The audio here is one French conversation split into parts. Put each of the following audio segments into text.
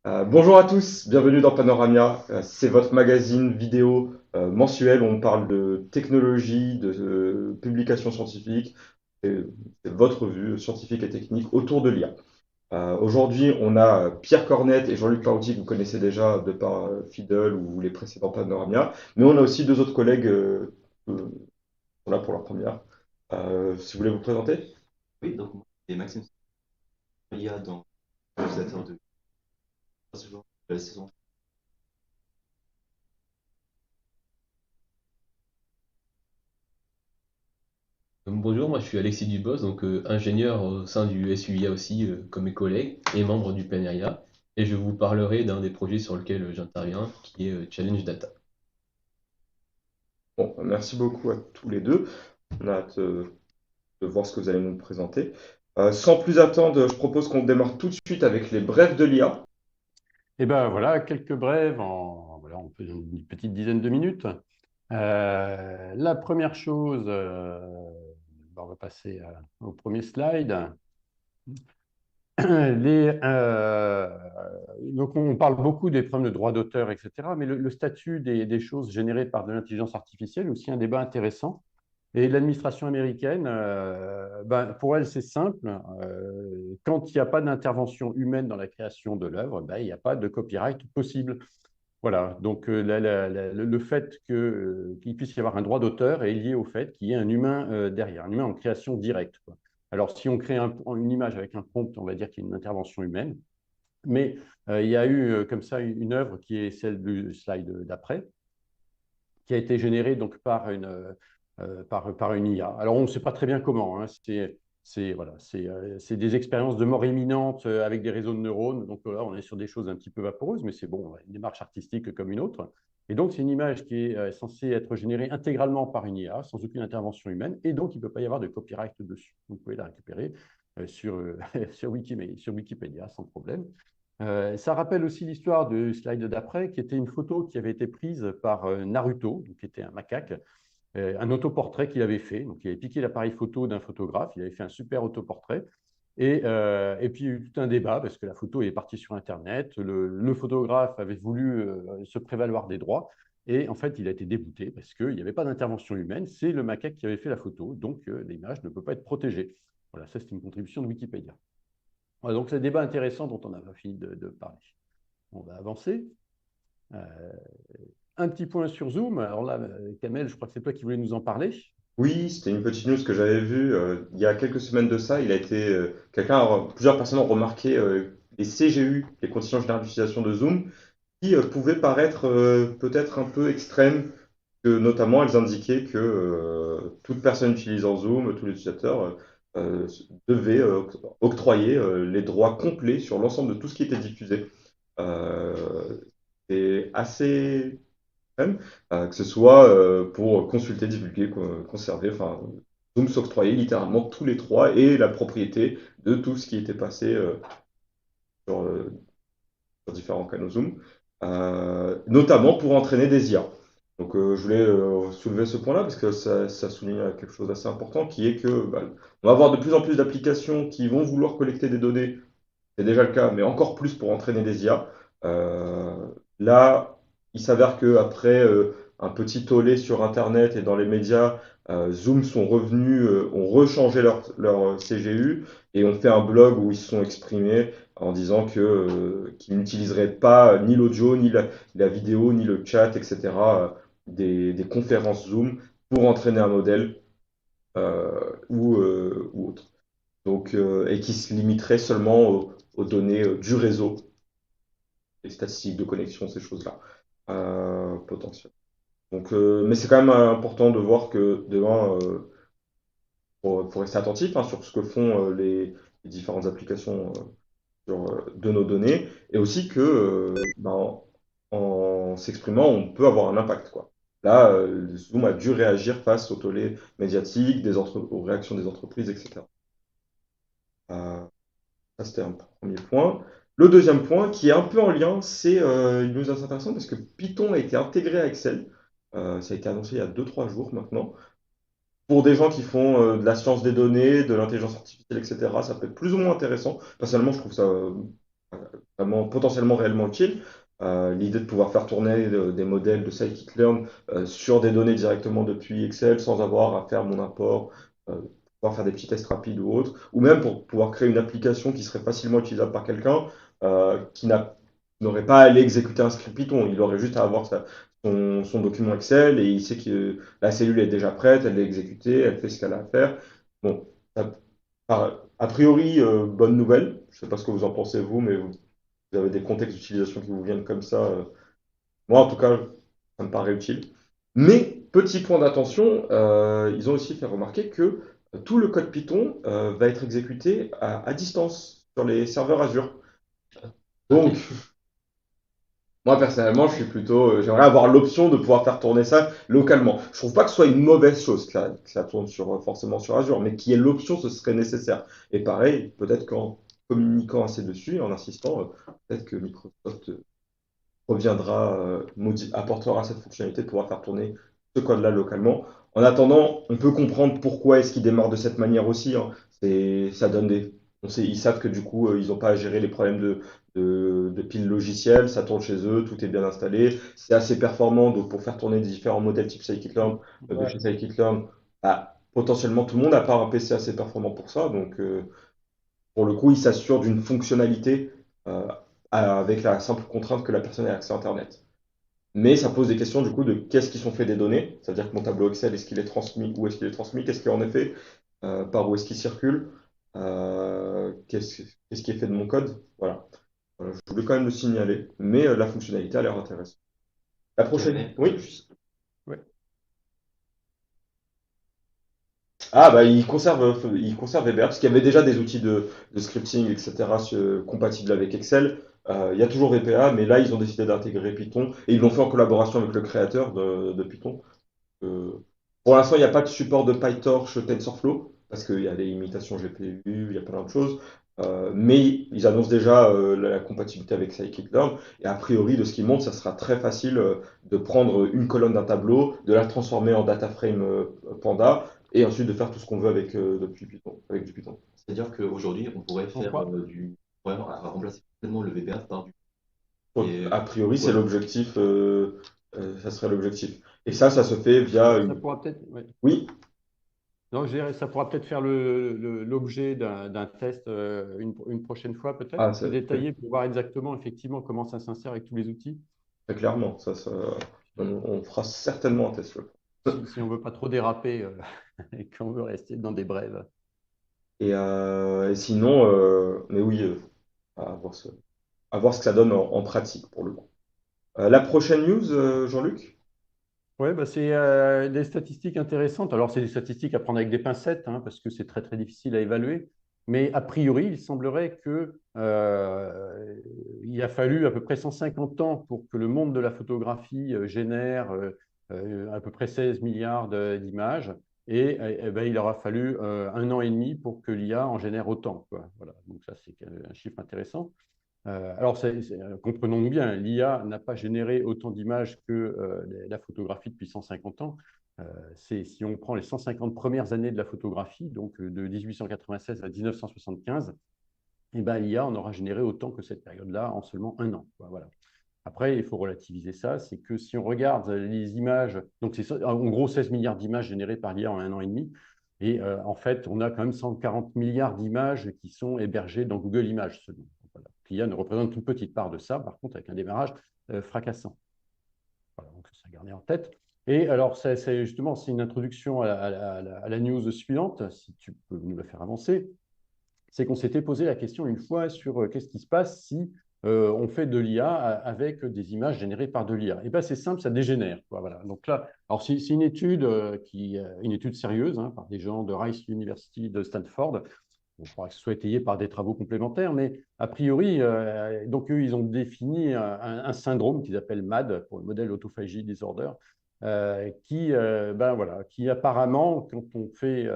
Bonjour à tous, bienvenue dans Panoramia. C'est votre magazine vidéo mensuel où on parle de technologie, de publications scientifiques, et c'est votre vue scientifique et technique autour de l'IA. Aujourd'hui, on a Pierre Cornette et Jean-Luc Parouti que vous connaissez déjà de par Fiddle ou les précédents Panoramia, mais on a aussi deux autres collègues qui sont là pour la première. Si vous voulez vous présenter? Oui, donc moi, c'est Maxime Soria dans l'utilisateur de ce jour de la saison. Bonjour, moi je suis Alexis Dubos, donc ingénieur au sein du SUIA aussi, comme mes collègues, et membre du PNRIA. Et je vous parlerai d'un des projets sur lequel j'interviens, qui est Challenge Data. Bon, merci beaucoup à tous les deux. On a hâte de voir ce que vous allez nous présenter. Sans plus attendre, je propose qu'on démarre tout de suite avec les brèves de l'IA. Eh bien voilà, quelques brèves voilà, on peut une petite dizaine de minutes. La première chose, on va passer au premier slide. Donc on parle beaucoup des problèmes de droit d'auteur, etc. Mais le statut des choses générées par de l'intelligence artificielle est aussi un débat intéressant. Et l'administration américaine, pour elle, c'est simple. Quand il n'y a pas d'intervention humaine dans la création de l'œuvre, il n'y a pas de copyright possible. Voilà, donc le fait qu'il puisse y avoir un droit d'auteur est lié au fait qu'il y ait un humain derrière, un humain en création directe, quoi. Alors, si on crée une image avec un prompt, on va dire qu'il y a une intervention humaine, mais il y a eu comme ça une œuvre qui est celle du slide d'après, qui a été générée donc par une IA. Alors, on ne sait pas très bien comment, hein. Voilà, c'est des expériences de mort imminente avec des réseaux de neurones. Donc là, on est sur des choses un petit peu vaporeuses, mais c'est bon, une démarche artistique comme une autre. Et donc, c'est une image qui est censée être générée intégralement par une IA, sans aucune intervention humaine, et donc il ne peut pas y avoir de copyright dessus. Vous pouvez la récupérer sur Wikipédia sans problème. Ça rappelle aussi l'histoire du slide d'après, qui était une photo qui avait été prise par Naruto, qui était un macaque, un autoportrait qu'il avait fait. Donc, il avait piqué l'appareil photo d'un photographe, il avait fait un super autoportrait. Et puis, il y a eu tout un débat parce que la photo est partie sur Internet. Le photographe avait voulu se prévaloir des droits. Et en fait, il a été débouté parce qu'il n'y avait pas d'intervention humaine. C'est le macaque qui avait fait la photo. Donc, l'image ne peut pas être protégée. Voilà, ça, c'est une contribution de Wikipédia. Voilà, donc, c'est un débat intéressant dont on n'a pas fini de parler. On va avancer. Euh, un petit point sur Zoom. Alors là, Kamel, je crois que c'est toi qui voulais nous en parler. Oui, c'était une petite news que j'avais vue il y a quelques semaines de ça. Plusieurs personnes ont remarqué les CGU, les conditions générales d'utilisation de Zoom, qui pouvaient paraître peut-être un peu extrêmes, que notamment elles indiquaient que toute personne utilisant Zoom, tous les utilisateurs, devaient octroyer les droits complets sur l'ensemble de tout ce qui était diffusé. C'est assez extrême, que ce soit pour consulter, divulguer, conserver, enfin, Zoom s'octroyait littéralement tous les droits et la propriété de tout ce qui était passé sur, euh, sur différents canaux Zoom, notamment pour entraîner des IA. Donc, je voulais soulever ce point-là parce que ça souligne quelque chose d'assez important qui est que on va avoir de plus en plus d'applications qui vont vouloir collecter des données, c'est déjà le cas, mais encore plus pour entraîner des IA. Euh, Là, il s'avère qu'après un petit tollé sur Internet et dans les médias, Zoom sont revenus, ont rechangé leur CGU et ont fait un blog où ils se sont exprimés en disant qu'ils n'utiliseraient pas ni l'audio, ni la vidéo, ni le chat, etc., des conférences Zoom pour entraîner un modèle ou autre. Donc, et qui se limiterait seulement aux données du réseau, les statistiques de connexion, ces choses-là, potentielles. Donc, mais c'est quand même important de voir que demain, faut rester attentif hein, sur ce que font les différentes applications de nos données, et aussi que en s'exprimant, on peut avoir un impact, quoi. Là, Zoom a dû réagir face au tollé médiatique, aux réactions des entreprises, etc. Euh, Ça, c'était un premier point. Le deuxième point, qui est un peu en lien, c'est une news assez intéressante parce que Python a été intégré à Excel. Ça a été annoncé il y a deux-trois jours maintenant. Pour des gens qui font de la science des données, de l'intelligence artificielle, etc., ça peut être plus ou moins intéressant. Personnellement, je trouve ça vraiment potentiellement réellement utile. L'idée de pouvoir faire tourner des modèles de scikit-learn sur des données directement depuis Excel sans avoir à faire mon import, pouvoir faire des petits tests rapides ou autres, ou même pour pouvoir créer une application qui serait facilement utilisable par quelqu'un qui n'aurait pas à aller exécuter un script Python. Il aurait juste à avoir son document Excel et il sait que la cellule est déjà prête, elle est exécutée, elle fait ce qu'elle a à faire. Bon, a priori, bonne nouvelle. Je ne sais pas ce que vous en pensez vous, mais vous avez des contextes d'utilisation qui vous viennent comme ça. Moi, en tout cas, ça me paraît utile. Mais, petit point d'attention, ils ont aussi fait remarquer que tout le code Python va être exécuté à distance sur les serveurs Azure. Ok. Donc, moi, personnellement, je suis plutôt, j'aimerais avoir l'option de pouvoir faire tourner ça localement. Je trouve pas que ce soit une mauvaise chose que ça tourne forcément sur Azure, mais qu'il y ait l'option, ce serait nécessaire. Et pareil, peut-être qu'en communiquant assez dessus, en insistant, peut-être que Microsoft reviendra, apportera cette fonctionnalité de pouvoir faire tourner ce code-là localement. En attendant, on peut comprendre pourquoi est-ce qu'ils démarrent de cette manière aussi, hein. Ça donne on sait, ils savent que du coup, ils n'ont pas à gérer les problèmes de piles logicielles, ça tourne chez eux, tout est bien installé, c'est assez performant, donc pour faire tourner des différents modèles type scikit-learn, de Ouais. chez scikit-learn, bah, potentiellement tout le monde n'a pas un PC assez performant pour ça, donc pour le coup, ils s'assurent d'une fonctionnalité euh, avec la simple contrainte que la personne ait accès à Internet. Mais ça pose des questions du coup de qu'est-ce qui sont fait des données, c'est-à-dire que mon tableau Excel, est-ce qu'il est transmis, où est-ce qu'il est transmis, qu'est-ce qu'il en est fait, par où est-ce qu'il circule, qu'est-ce qui est fait de mon code. Voilà. Voilà, je voulais quand même le signaler, mais la fonctionnalité a l'air intéressante. La prochaine, Jamais. oui. Ouais. Ah bah il conserve VBA parce qu'il y avait déjà des outils de scripting, etc. compatibles avec Excel. Il y a toujours VPA, mais là ils ont décidé d'intégrer Python et ils l'ont fait en collaboration avec le créateur de Python. Euh, pour l'instant, il n'y a pas de support de PyTorch TensorFlow, parce qu'il y a des limitations GPU, il y a plein de choses. Mais ils annoncent déjà la compatibilité avec scikit-learn. Et a priori, de ce qu'ils montrent, ça sera très facile de prendre une colonne d'un tableau, de la transformer en data frame Panda, et ensuite de faire tout ce qu'on veut depuis Python, avec du Python. C'est-à-dire qu'aujourd'hui, on pourrait Donc, faire on pourrait remplacer complètement le VBA par du. Et A priori, c'est ouais, l'objectif, ça serait l'objectif. Et ça se fait via ça une... pourra peut-être, ouais. Oui, Non, je dirais, ça pourra peut-être faire l'objet d'un test une prochaine fois, peut-être ah, plus détaillé pour voir exactement effectivement comment ça s'insère avec tous les outils, très clairement, on fera certainement un test. si on veut pas trop déraper et qu'on veut rester dans des brèves. Et sinon, mais oui, à voir ce que ça donne en pratique pour le coup. La prochaine news, Jean-Luc? Oui, bah c'est des statistiques intéressantes. Alors, c'est des statistiques à prendre avec des pincettes, hein, parce que c'est très, très difficile à évaluer. Mais a priori, il semblerait que, il a fallu à peu près 150 ans pour que le monde de la photographie génère à peu près 16 milliards d'images. Et ben, il aura fallu 1 an et demi pour que l'IA en génère autant, quoi. Voilà. Donc, ça, c'est un chiffre intéressant. Alors, comprenons-nous bien, l'IA n'a pas généré autant d'images que la photographie depuis 150 ans. Si on prend les 150 premières années de la photographie, donc de 1896 à 1975, eh ben, l'IA en aura généré autant que cette période-là en seulement 1 an. Voilà. Après, il faut relativiser ça, c'est que si on regarde les images, donc c'est en gros 16 milliards d'images générées par l'IA en 1 an et demi, et en fait, on a quand même 140 milliards d'images qui sont hébergées dans Google Images seulement. Voilà. L'IA ne représente qu'une petite part de ça, par contre, avec un démarrage fracassant. Voilà, donc ça garder en tête. Et alors, justement, c'est une introduction à la news suivante, si tu peux nous la faire avancer. C'est qu'on s'était posé la question une fois sur qu'est-ce qui se passe si on fait de l'IA avec des images générées par de l'IA. Et bien, c'est simple, ça dégénère, quoi. Voilà. Donc là, alors c'est une étude une étude sérieuse, hein, par des gens de Rice University de Stanford. Il faudra que ce soit étayé par des travaux complémentaires, mais a priori, donc eux, ils ont défini un syndrome qu'ils appellent MAD, pour le modèle Autophagy Disorder, ben voilà, qui apparemment, quand on fait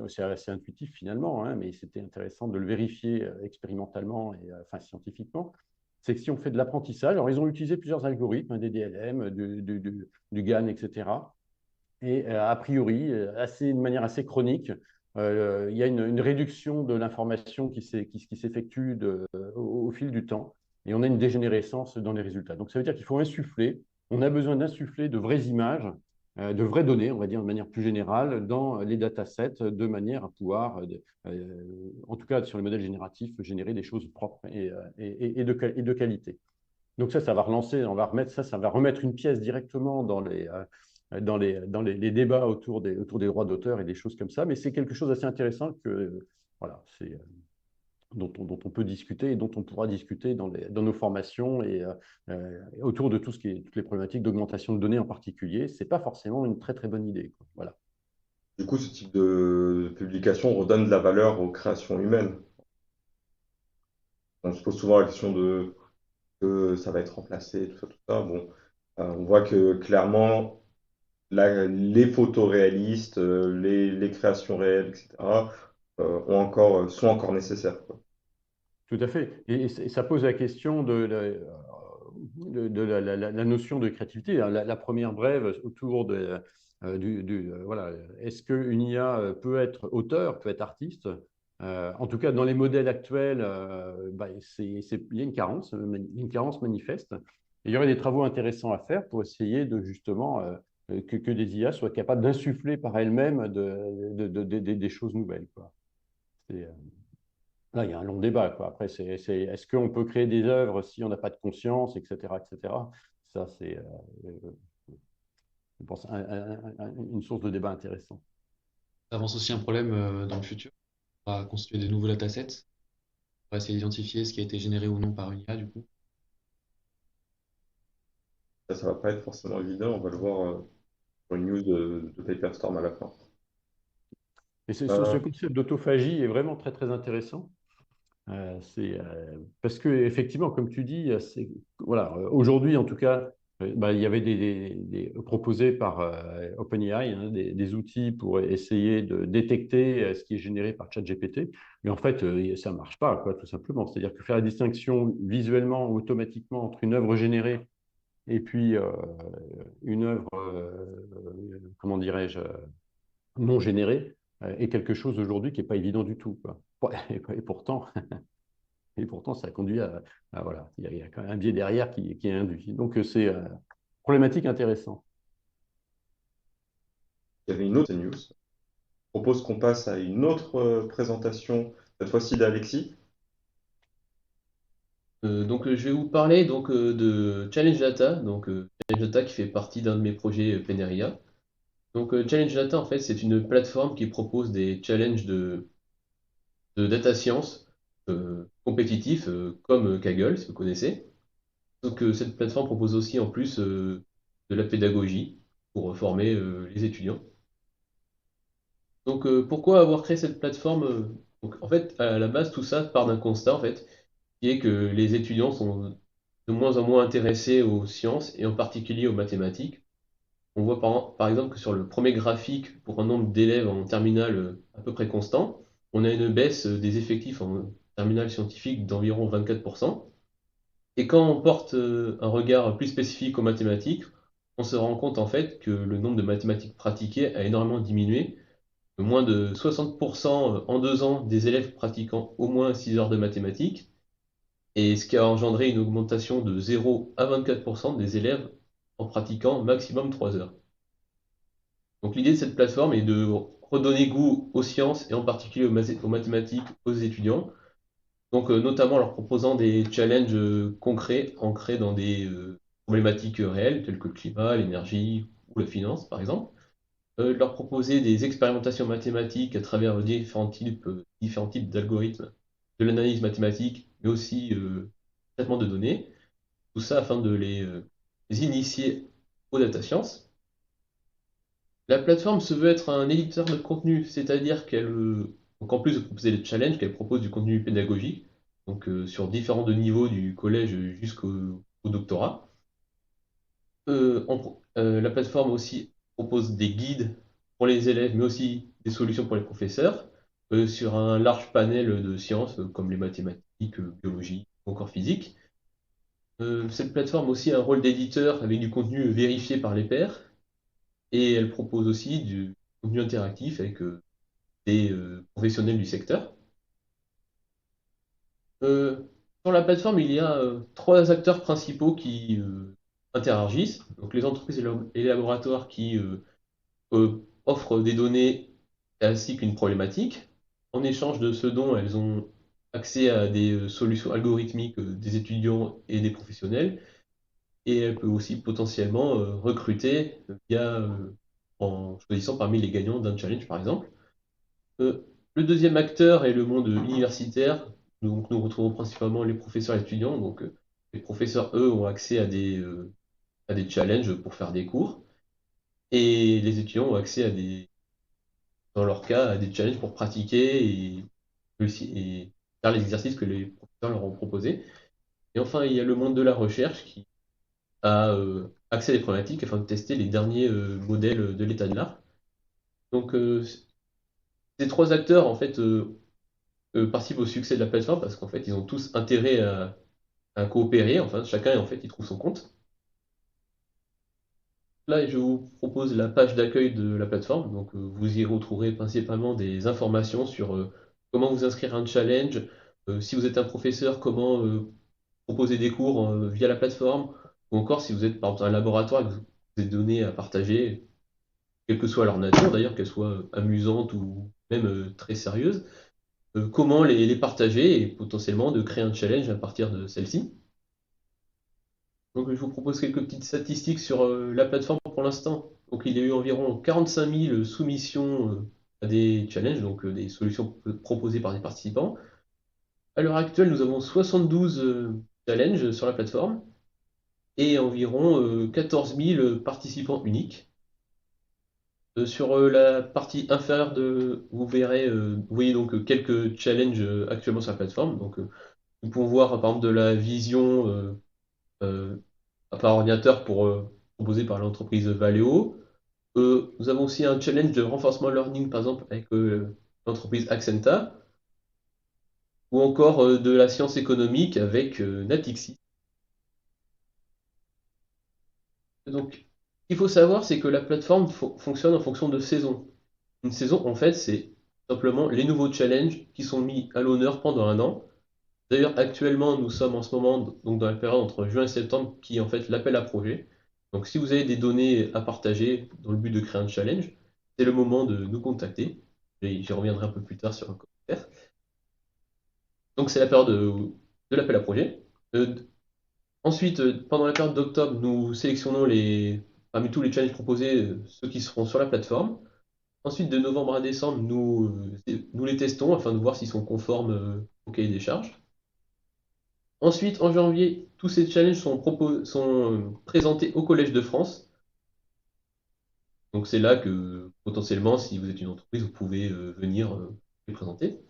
c'est assez intuitif finalement, hein, mais c'était intéressant de le vérifier expérimentalement et enfin scientifiquement, c'est que si on fait de l'apprentissage, alors ils ont utilisé plusieurs algorithmes, hein, des DLM, du GAN, etc. Et a priori, de manière assez chronique, il y a une réduction de l'information qui s'effectue au fil du temps et on a une dégénérescence dans les résultats. Donc ça veut dire qu'il faut insuffler, on a besoin d'insuffler de vraies images, de vraies données, on va dire de manière plus générale, dans les datasets de manière à pouvoir, en tout cas sur les modèles génératifs, générer des choses propres et de qualité. Donc ça va relancer, on va remettre ça, ça va remettre une pièce directement dans les débats autour des droits d'auteur et des choses comme ça. Mais c'est quelque chose d'assez intéressant voilà, dont on peut discuter et dont on pourra discuter dans nos formations et autour de toutes les problématiques d'augmentation de données en particulier. C'est pas forcément une très très bonne idée, quoi. Voilà. Du coup, ce type de publication redonne de la valeur aux créations humaines. On se pose souvent la question de que ça va être remplacé, tout ça, tout ça. Bon, on voit que clairement, les photos réalistes, les créations réelles, etc., sont encore nécessaires, quoi. Tout à fait. Et ça pose la question de la notion de créativité. La première brève autour voilà, est-ce qu'une IA peut être auteur, peut être artiste? En tout cas, dans les modèles actuels, bah, il y a une carence manifeste. Et il y aurait des travaux intéressants à faire pour essayer de justement que des IA soient capables d'insuffler par elles-mêmes des choses nouvelles, quoi. C'est, Là, il y a un long débat, quoi. Après, est-ce qu'on peut créer des œuvres si on n'a pas de conscience, etc., etc. Ça, je pense, une source de débat intéressant. Ça avance aussi un problème dans le futur. On va constituer des nouveaux datasets. On va essayer d'identifier ce qui a été généré ou non par une IA, du coup. Ça va pas être forcément évident. On va le voir sur une news de Paperstorm à la fin. Et ce Euh, concept d'autophagie est vraiment très, très intéressant. Parce que effectivement, comme tu dis, voilà, aujourd'hui en tout cas, bah, il y avait proposés par OpenAI, hein, des outils pour essayer de détecter ce qui est généré par ChatGPT, mais en fait, ça marche pas, quoi, tout simplement. C'est-à-dire que faire la distinction visuellement, automatiquement entre une œuvre générée et puis une œuvre, comment dirais-je, non générée, est quelque chose aujourd'hui qui n'est pas évident du tout, quoi. Et pourtant, ça conduit voilà, il y a quand même un biais derrière qui est induit. Donc, c'est problématique intéressante. il y avait une autre news. Je propose qu'on passe à une autre présentation, cette fois-ci d'Alexis. Je vais vous parler de Challenge Data. Challenge Data qui fait partie d'un de mes projets Peneria. Challenge Data, en fait, c'est une plateforme qui propose des challenges de data science compétitifs comme Kaggle, si vous connaissez. Cette plateforme propose aussi en plus de la pédagogie pour former les étudiants. Pourquoi avoir créé cette plateforme? En fait, à la base, tout ça part d'un constat, en fait, qui est que les étudiants sont de moins en moins intéressés aux sciences et en particulier aux mathématiques. On voit par exemple que sur le premier graphique, pour un nombre d'élèves en terminale à peu près constant, on a une baisse des effectifs en terminale scientifique d'environ 24%. Et quand on porte un regard plus spécifique aux mathématiques, on se rend compte en fait que le nombre de mathématiques pratiquées a énormément diminué. Moins de 60% en 2 ans des élèves pratiquant au moins 6 heures de mathématiques, et ce qui a engendré une augmentation de 0 à 24% des élèves en pratiquant maximum 3 heures. Donc l'idée de cette plateforme est de redonner goût aux sciences et en particulier aux mathématiques aux étudiants. Notamment en leur proposant des challenges concrets ancrés dans des problématiques réelles telles que le climat, l'énergie ou la finance par exemple. De leur proposer des expérimentations mathématiques à travers différents types d'algorithmes, de l'analyse mathématique, mais aussi traitement de données. Tout ça afin de les initier aux data science. La plateforme se veut être un éditeur de contenu, c'est-à-dire qu'en plus de proposer des challenges, qu'elle propose du contenu pédagogique, sur différents niveaux du collège jusqu'au doctorat. La plateforme aussi propose des guides pour les élèves, mais aussi des solutions pour les professeurs, sur un large panel de sciences comme les mathématiques, biologie ou encore physique. Cette plateforme a aussi un rôle d'éditeur avec du contenu vérifié par les pairs, et elle propose aussi du contenu interactif avec des professionnels du secteur. Euh, Sur la plateforme, il y a trois acteurs principaux qui interagissent. Donc les entreprises et les laboratoires qui offrent des données ainsi qu'une problématique. En échange de ce dont elles ont accès à des solutions algorithmiques des étudiants et des professionnels. Et elle peut aussi potentiellement recruter en choisissant parmi les gagnants d'un challenge, par exemple. Euh, le deuxième acteur est le monde universitaire. Donc, nous retrouvons principalement les professeurs et étudiants. Donc, les professeurs, eux, ont accès à des challenges pour faire des cours. Et les étudiants ont accès dans leur cas, à des challenges pour pratiquer et faire les exercices que les professeurs leur ont proposés. Et enfin, il y a le monde de la recherche qui a accès à des problématiques afin de tester les derniers modèles de l'état de l'art. Donc, ces trois acteurs, en fait, participent au succès de la plateforme parce qu'en fait, ils ont tous intérêt à coopérer. Enfin, chacun, en fait, il trouve son compte. Là, je vous propose la page d'accueil de la plateforme. Donc, vous y retrouverez principalement des informations sur comment vous inscrire à un challenge, si vous êtes un professeur, comment proposer des cours via la plateforme, ou encore si vous êtes par exemple un laboratoire et que vous avez des données à partager, quelle que soit leur nature d'ailleurs, qu'elles soient amusantes ou même très sérieuses, comment les partager et potentiellement de créer un challenge à partir de celle-ci. Donc je vous propose quelques petites statistiques sur la plateforme pour l'instant. Donc il y a eu environ 45 000 soumissions à des challenges, donc des solutions proposées par des participants. À l'heure actuelle, nous avons 72 challenges sur la plateforme et environ 14 000 participants uniques. Sur la partie inférieure vous verrez, vous voyez donc quelques challenges actuellement sur la plateforme. Donc, nous pouvons voir par exemple de la vision euh, par ordinateur proposé par l'entreprise Valeo. Nous avons aussi un challenge de renforcement learning par exemple avec l'entreprise Accenta ou encore de la science économique avec Natixi. Donc, ce qu'il faut savoir, c'est que la plateforme fonctionne en fonction de saisons. Une saison, en fait, c'est simplement les nouveaux challenges qui sont mis à l'honneur pendant un an. D'ailleurs, actuellement, nous sommes en ce moment donc dans la période entre juin et septembre qui est en fait l'appel à projet. Donc, si vous avez des données à partager dans le but de créer un challenge, c'est le moment de nous contacter. Et j'y reviendrai un peu plus tard sur un commentaire. Donc, c'est la période de l'appel à projet. Euh, Ensuite, pendant la période d'octobre, nous sélectionnons parmi tous les challenges proposés, ceux qui seront sur la plateforme. Ensuite, de novembre à décembre, nous les testons afin de voir s'ils sont conformes au cahier des charges. Ensuite, en janvier, tous ces challenges sont présentés au Collège de France. Donc c'est là que potentiellement, si vous êtes une entreprise, vous pouvez venir les présenter.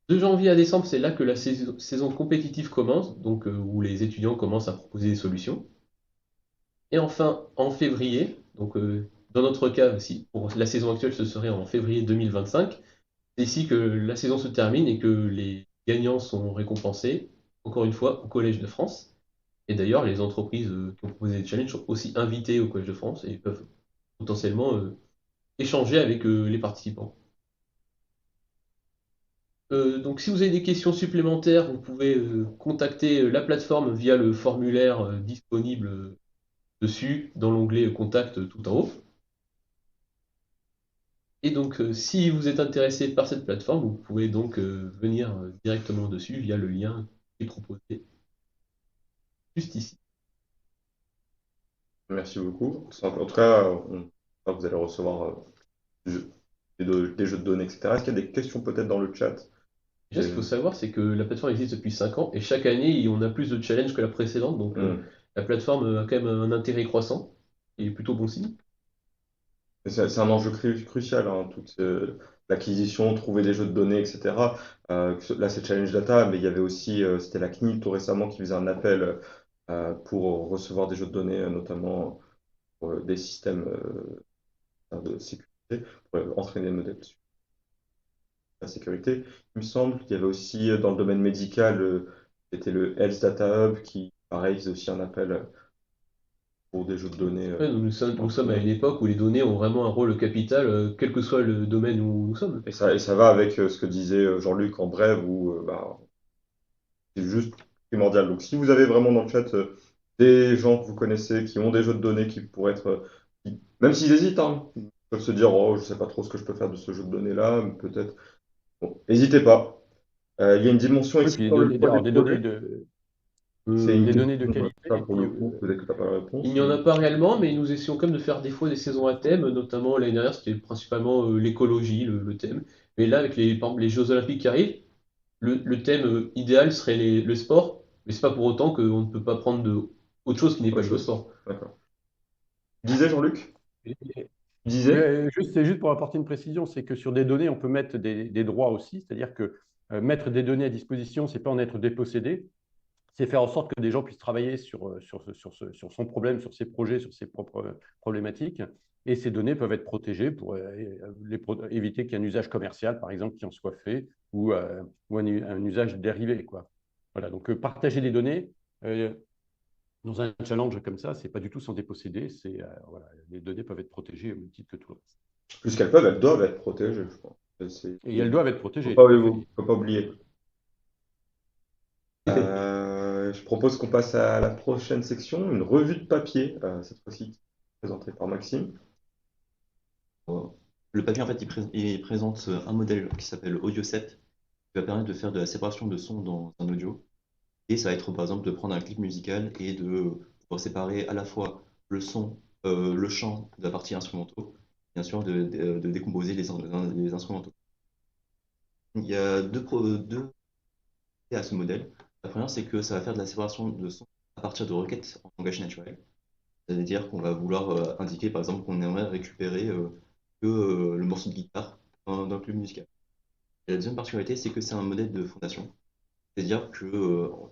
De janvier à décembre, c'est là que la saison compétitive commence, donc où les étudiants commencent à proposer des solutions. Et enfin, en février, donc dans notre cas, si pour la saison actuelle, ce serait en février 2025. C'est ici que la saison se termine et que les gagnants sont récompensés, encore une fois, au Collège de France. Et d'ailleurs, les entreprises qui ont proposé des challenges sont aussi invitées au Collège de France et peuvent potentiellement échanger avec les participants. Donc, si vous avez des questions supplémentaires, vous pouvez contacter la plateforme via le formulaire disponible dessus, dans l'onglet Contact tout en haut. Et donc, si vous êtes intéressé par cette plateforme, vous pouvez donc venir directement dessus via le lien qui est proposé juste ici. Merci beaucoup. En tout cas, vous allez recevoir des jeux, des jeux de données, etc. Est-ce qu'il y a des questions peut-être dans le chat? Déjà, ce qu'il faut savoir, c'est que la plateforme existe depuis 5 ans et chaque année, on a plus de challenges que la précédente. Donc, la plateforme a quand même un intérêt croissant et plutôt bon signe. C'est un enjeu crucial, hein, toute l'acquisition, trouver des jeux de données, etc. Là, c'est Challenge Data, mais il y avait aussi, c'était la CNIL tout récemment qui faisait un appel pour recevoir des jeux de données, notamment pour des systèmes de sécurité, pour entraîner le modèle sur la sécurité. Il me semble qu'il y avait aussi dans le domaine médical, c'était le Health Data Hub qui, pareil, faisait aussi un appel pour des jeux de données. Ouais, nous sommes à une époque où les données ont vraiment un rôle capital, quel que soit le domaine où nous sommes. Et ça va avec ce que disait Jean-Luc en brève, où bah, c'est juste primordial. Donc, si vous avez vraiment dans le chat des gens que vous connaissez qui ont des jeux de données qui pourraient être, même s'ils hésitent, hein, ils peuvent se dire, oh, je sais pas trop ce que je peux faire de ce jeu de données-là, peut-être. Bon, n'hésitez pas. Il y a une dimension Oui, ici puis dans le choix alors, des projets. C'est une des données de question qualité. ça Et pour le puis, coup. Peut-être que tu n'as pas la Il réponse. n'y en a pas réellement, mais nous essayons quand même de faire des fois des saisons à thème, notamment l'année dernière c'était principalement l'écologie, le thème. Mais là, avec par exemple, les Jeux Olympiques qui arrivent, le thème idéal serait le sport, mais c'est pas pour autant qu'on ne peut pas prendre autre chose qui n'est pas Autre lié au chose. sport. D'accord. Tu disais, Jean-Luc? et- Tu disais? c'est juste pour apporter une précision, c'est que sur des données, on peut mettre des droits aussi, c'est-à-dire que mettre des données à disposition, c'est pas en être dépossédé, c'est faire en sorte que des gens puissent travailler sur son problème, sur ses projets, sur ses propres problématiques. Et ces données peuvent être protégées pour éviter qu'il y ait un usage commercial, par exemple, qui en soit fait, ou un usage dérivé, quoi. Voilà, donc partager les données euh, dans un challenge comme ça, c'est pas du tout s'en déposséder. Voilà, les données peuvent être protégées au même titre que tout le reste. Plus qu'elles peuvent, elles doivent être protégées, je pense. Et elles doivent être Faut protégées, pas, tout à fait. faut pas oublier. Je propose qu'on passe à la prochaine section, une revue de papier, cette fois-ci présentée par Maxime. Le papier, en fait, il présente un modèle qui s'appelle AudioCep, qui va permettre de faire de la séparation de son dans un audio. Et ça va être, par exemple, de prendre un clip musical et de pouvoir séparer à la fois le son, le chant de la partie instrumentale, bien sûr, de décomposer les instrumentaux. Il y a deux à ce modèle. La première, c'est que ça va faire de la séparation de son à partir de requêtes en langage naturel. C'est-à-dire qu'on va vouloir indiquer, par exemple, qu'on aimerait récupérer le morceau de guitare d'un club musical. Et la deuxième particularité, c'est que c'est un modèle de fondation. C'est-à-dire que on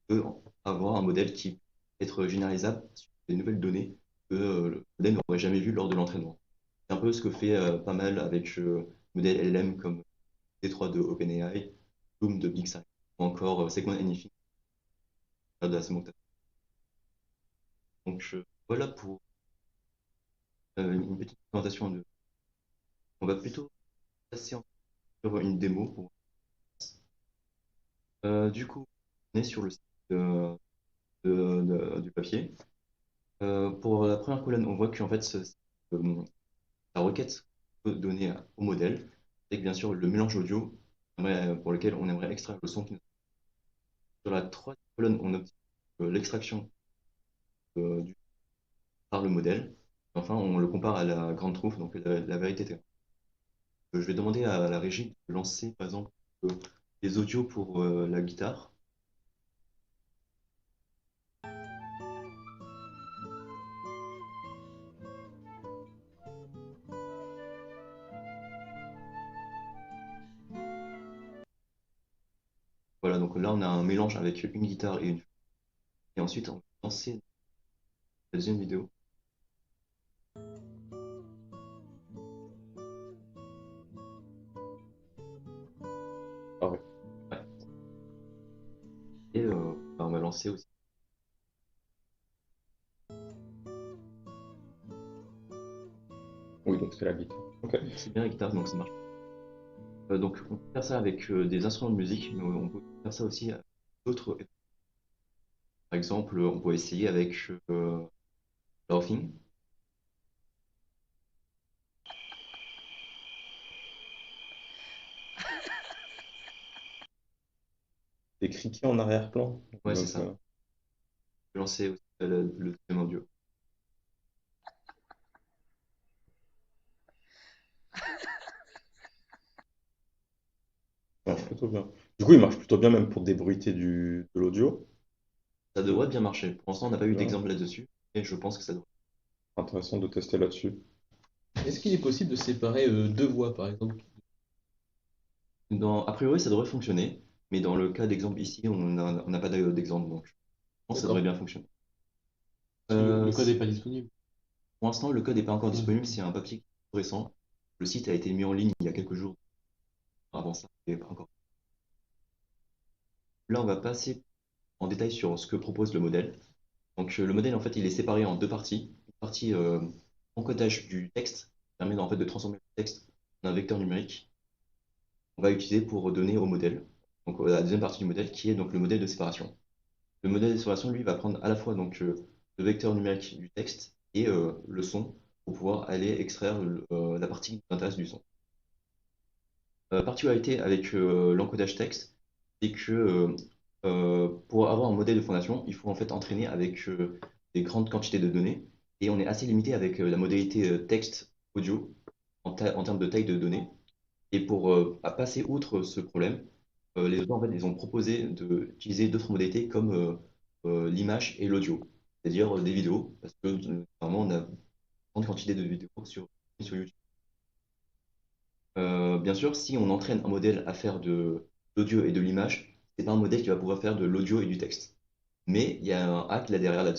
peut avoir un modèle qui peut être généralisable sur des nouvelles données que le modèle n'aurait jamais vues lors de l'entraînement. C'est un peu ce que fait pas mal avec le modèle LLM comme D3 de OpenAI, Loom de Big ou encore Segment Anything de la sémantique. Donc voilà pour une petite présentation de. On va plutôt passer sur une démo. Du coup, on est sur le site du papier. Pour la première colonne, on voit qu'en fait, la requête peut donner au modèle, avec bien sûr le mélange audio pour lequel on aimerait extraire le son. Sur la troisième colonne, on obtient l'extraction par le modèle. Enfin, on le compare à la grande truffe, donc la vérité théorique. Je vais demander à la régie de lancer, par exemple, euh, les audios pour la guitare. Voilà, donc là, on a un mélange avec une guitare et une. Et ensuite, on va lancer la deuxième vidéo. Ah ouais. Ouais. Et on va lancer aussi. Oui, donc c'est la guitare. Ok. C'est bien la guitare, donc ça marche. Donc, on peut faire ça avec des instruments de musique, mais on peut faire ça aussi avec d'autres. Par exemple, on peut essayer avec Laughing. Des criquets en arrière-plan. Ouais, c'est Donc, ça. On peut lancer aussi le thème audio. ça marche plutôt bien. Du coup, il marche plutôt bien même pour débruiter de l'audio. Ça devrait bien marcher. Pour l'instant, on n'a pas eu Bien. d'exemple là-dessus, et je pense que ça devrait. Intéressant de tester là-dessus. Est-ce qu'il est possible de séparer deux voix, par exemple? A priori, ça devrait fonctionner, mais dans le cas d'exemple ici, on n'a pas d'exemple, donc je pense que ça devrait D'accord. bien fonctionner. Le code n'est pas disponible. Pour l'instant, le code n'est pas encore disponible, c'est un papier récent. Le site a été mis en ligne il y a quelques jours. Avant ça, il n'y avait pas encore. Là, on va passer en détail sur ce que propose le modèle. Donc le modèle, en fait, il est séparé en deux parties. Une partie encodage du texte, qui permet en fait de transformer le texte en un vecteur numérique qu'on va utiliser pour donner au modèle. Donc la deuxième partie du modèle, qui est donc le modèle de séparation. Le modèle de séparation, lui, va prendre à la fois donc, le vecteur numérique du texte et le son pour pouvoir aller extraire la partie qui nous intéresse du son. La particularité avec l'encodage texte, c'est que pour avoir un modèle de fondation, il faut en fait entraîner avec des grandes quantités de données et on est assez limité avec la modalité texte-audio en termes de taille de données. Et pour passer outre ce problème, les auteurs en fait, ils ont proposé d'utiliser d'autres modalités comme l'image et l'audio, c'est-à-dire des vidéos, parce que normalement on a une grande quantité de vidéos sur YouTube. Bien sûr, si on entraîne un modèle à faire de l'audio et de l'image, c'est pas un modèle qui va pouvoir faire de l'audio et du texte. Mais il y a un hack là derrière,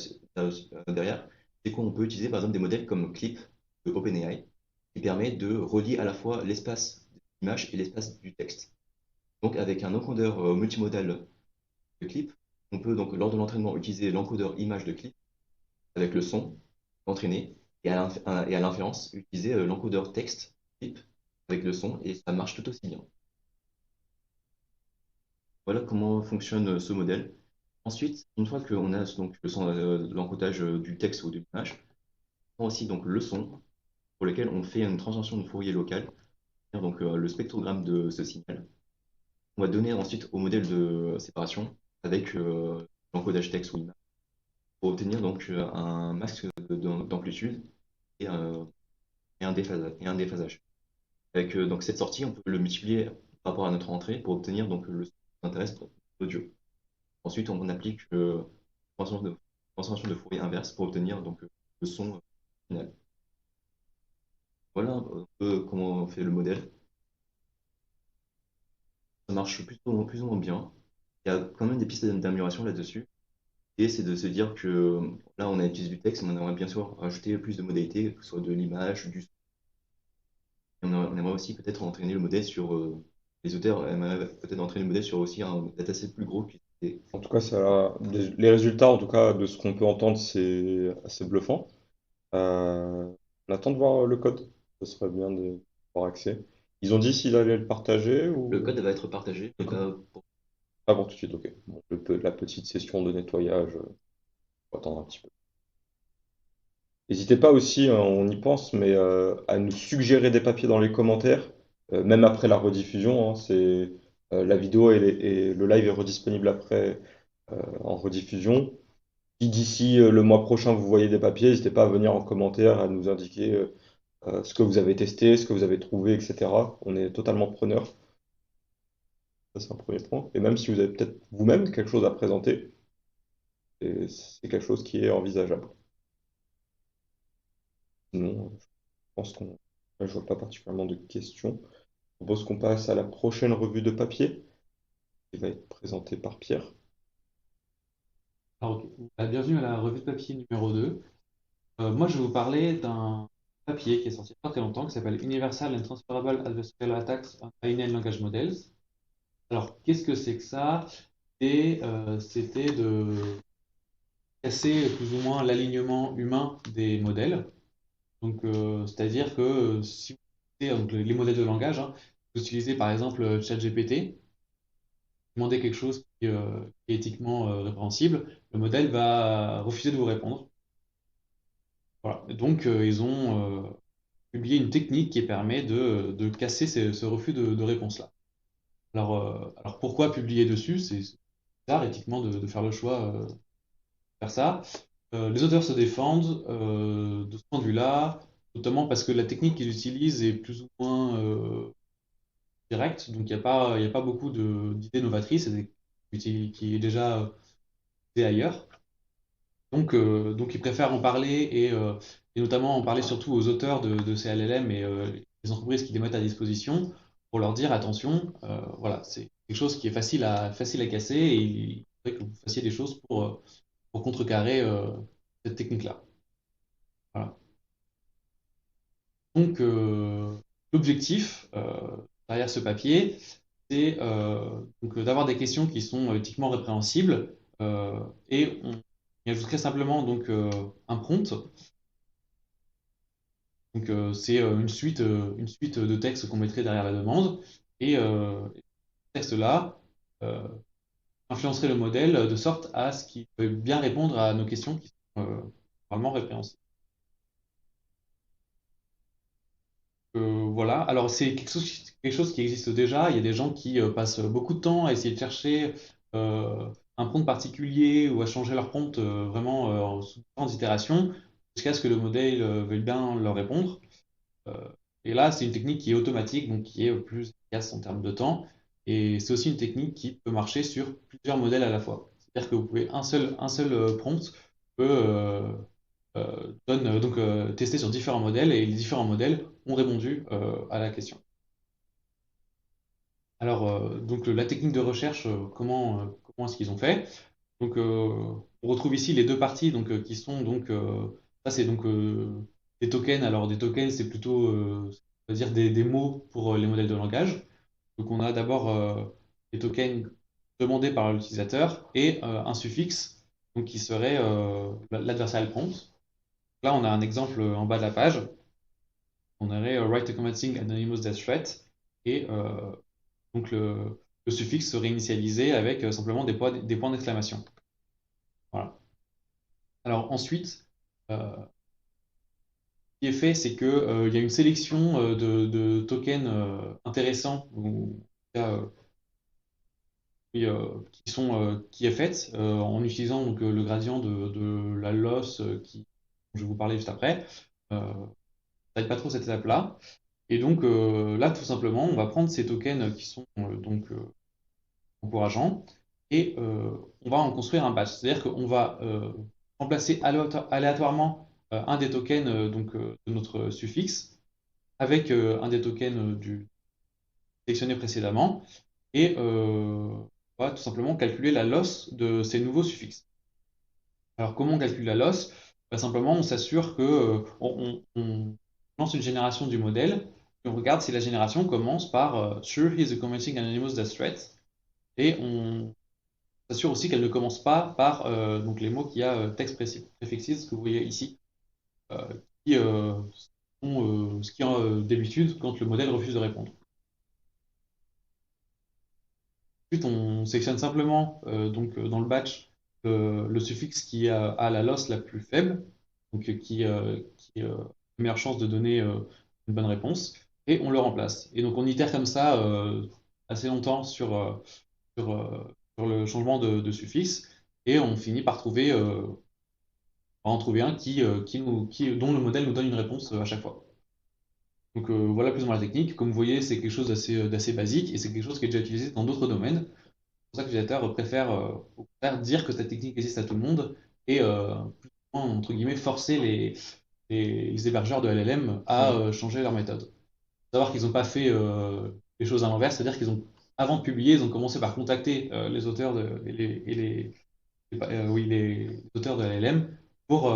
derrière, c'est qu'on peut utiliser par exemple des modèles comme Clip de OpenAI, qui permet de relier à la fois l'espace de l'image et l'espace du texte. Donc avec un encodeur multimodal de Clip, on peut donc lors de l'entraînement utiliser l'encodeur image de Clip avec le son, l'entraîner, et à l'inférence, utiliser l'encodeur texte Clip avec le son, et ça marche tout aussi bien. Voilà comment fonctionne ce modèle. Ensuite, une fois qu'on a donc le son, l'encodage du texte ou de l'image, on a aussi donc le son pour lequel on fait une transformation de Fourier locale, c'est-à-dire donc le spectrogramme de ce signal. On va donner ensuite au modèle de séparation avec l'encodage texte ou image pour obtenir donc un masque d'amplitude et, et un déphasage. Avec donc cette sortie, on peut le multiplier par rapport à notre entrée pour obtenir donc le son qui nous intéresse pour l'audio. Ensuite, on applique transformation de Fourier inverse pour obtenir donc le son final. Voilà un peu comment on fait le modèle. Ça marche plus ou moins bien. Il y a quand même des pistes d'amélioration là-dessus. Et c'est de se dire que là, on a utilisé du texte, mais on aimerait bien sûr rajouter plus de modalités, que ce soit de l'image, du son. Et on aimerait aussi peut-être entraîner le modèle sur. Les auteurs aimeraient peut-être entraîner le modèle sur aussi un dataset plus gros. En tout cas, les résultats, en tout cas, de ce qu'on peut entendre, c'est assez bluffant. On attend de voir le code. Ce serait bien d'avoir accès. Ils ont dit s'ils allaient le partager Le ou... code va être partagé. Ah bon, tout de suite, ok. Bon, la petite session de nettoyage, on va attendre un petit peu. N'hésitez pas aussi, hein, on y pense, mais à nous suggérer des papiers dans les commentaires, même après la rediffusion. Hein, la vidéo et le live est redisponible après en rediffusion. Si d'ici le mois prochain vous voyez des papiers, n'hésitez pas à venir en commentaire, à nous indiquer ce que vous avez testé, ce que vous avez trouvé, etc. On est totalement preneur. Ça, c'est un premier point. Et même si vous avez peut-être vous-même quelque chose à présenter, c'est quelque chose qui est envisageable. Sinon, je pense qu'on... là, je vois pas particulièrement de questions. Je propose qu'on passe à la prochaine revue de papier, qui va être présentée par Pierre. Alors, ok. Bienvenue à la revue de papier numéro 2. Moi, je vais vous parler d'un papier qui est sorti il y a pas très longtemps, qui s'appelle Universal and Transferable Adversarial Attacks on Inline Language Models. Alors, qu'est-ce que c'est que ça? C'était de casser plus ou moins l'alignement humain des modèles. Donc, c'est-à-dire que si vous utilisez donc, les modèles de langage, hein, vous utilisez par exemple ChatGPT, demandez quelque chose qui est éthiquement répréhensible, le modèle va refuser de vous répondre. Voilà. Et donc, ils ont publié une technique qui permet de casser ce refus de réponse-là. Alors, pourquoi publier dessus? C'est bizarre éthiquement de faire le choix de faire ça. Les auteurs se défendent de ce point de vue-là, notamment parce que la technique qu'ils utilisent est plus ou moins directe, donc il y a pas beaucoup d'idées novatrices, qui est déjà utilisée ailleurs. Donc ils préfèrent en parler et notamment en parler surtout aux auteurs de ces LLM et les entreprises qui les mettent à disposition pour leur dire attention, voilà, c'est quelque chose qui est facile à casser et il faudrait que vous fassiez des choses pour contrecarrer cette technique-là. Voilà. Donc l'objectif derrière ce papier, c'est donc d'avoir des questions qui sont éthiquement répréhensibles et il ajouterait simplement donc un prompt. Donc c'est une suite de textes qu'on mettrait derrière la demande. Et ce texte-là euh, influencerait le modèle de sorte à ce qu'il peut bien répondre à nos questions qui sont normalement répréhensibles. Voilà, alors c'est quelque chose qui existe déjà. Il y a des gens qui passent beaucoup de temps à essayer de chercher un prompt particulier ou à changer leur prompt vraiment sous différentes itérations jusqu'à ce que le modèle veuille bien leur répondre. Euh, et là, c'est une technique qui est automatique, donc qui est plus efficace en termes de temps. Et c'est aussi une technique qui peut marcher sur plusieurs modèles à la fois. C'est-à-dire que vous pouvez un seul prompt peut donc tester sur différents modèles et les différents modèles ont répondu à la question. Alors, donc la technique de recherche, comment est-ce qu'ils ont fait? Donc, on retrouve ici les deux parties donc, qui sont donc ça c'est donc des tokens. Alors des tokens c'est plutôt on va dire des mots pour les modèles de langage. Donc on a d'abord les tokens demandés par l'utilisateur et un suffixe donc qui serait l'adversarial prompt. Là on a un exemple en bas de la page. On aurait write a commenting anonymous dash threat et donc le suffixe serait initialisé avec simplement des points d'exclamation. Voilà. Alors ensuite, euh, qui est fait, c'est que, il y a une sélection de tokens intéressants ou, oui, qui est faite en utilisant donc, le gradient de la loss dont je vais vous parler juste après. Ça n'aide pas trop cette étape-là. Et donc là, tout simplement, on va prendre ces tokens qui sont donc encourageants et on va en construire un batch. C'est-à-dire qu'on va remplacer aléatoirement un des tokens de notre suffixe avec un des tokens du sélectionné précédemment et on va tout simplement calculer la loss de ces nouveaux suffixes. Alors comment on calcule la loss? Bah, simplement on s'assure que on lance une génération du modèle et on regarde si la génération commence par sure here's a commenting anonymous death threat et on s'assure aussi qu'elle ne commence pas par donc les mots qu'il y a texte prefixes que vous voyez ici euh, qui sont ce qui est d'habitude quand le modèle refuse de répondre. Ensuite, on sélectionne simplement dans le batch le suffixe qui a la loss la plus faible, donc qui a la meilleure chance de donner une bonne réponse, et on le remplace. Et donc on itère comme ça assez longtemps sur, euh, sur le changement de suffixe, et on finit par en trouver un dont le modèle nous donne une réponse à chaque fois. Donc voilà plus ou moins la technique. Comme vous voyez, c'est quelque chose d'assez basique, et c'est quelque chose qui est déjà utilisé dans d'autres domaines pour ça que l'utilisateur préfère au contraire dire que cette technique existe à tout le monde et plus ou moins, entre guillemets, forcer les hébergeurs de LLM à Mm. changer leur méthode. Faut savoir qu'ils n'ont pas fait les choses à l'envers, c'est-à-dire qu'ils ont, avant de publier, ils ont commencé par contacter les auteurs oui, les auteurs de LLM pour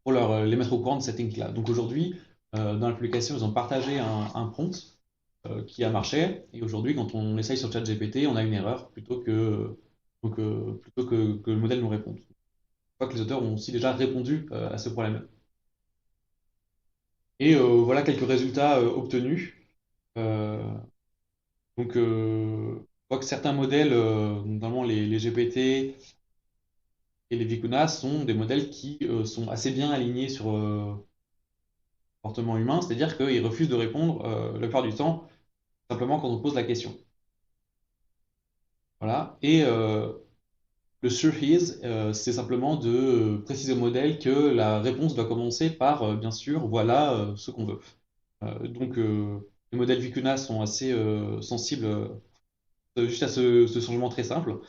les mettre au courant de cette technique-là. Donc aujourd'hui, dans l'application, ils ont partagé un prompt qui a marché. Et aujourd'hui, quand on essaye sur ChatGPT, on a une erreur plutôt que le modèle nous réponde. Je crois que les auteurs ont aussi déjà répondu à ce problème-là. Et voilà quelques résultats obtenus. Euh, on voit que certains modèles, notamment les GPT et les Vicuna, sont des modèles qui sont assez bien alignés sur le comportement humain, c'est-à-dire qu'ils refusent de répondre la plupart du temps, simplement quand on pose la question. Voilà. Et le sure is, c'est simplement de préciser au modèle que la réponse doit commencer par, bien sûr, voilà ce qu'on veut. Donc, les modèles Vicuna sont assez sensibles juste à ce changement très simple,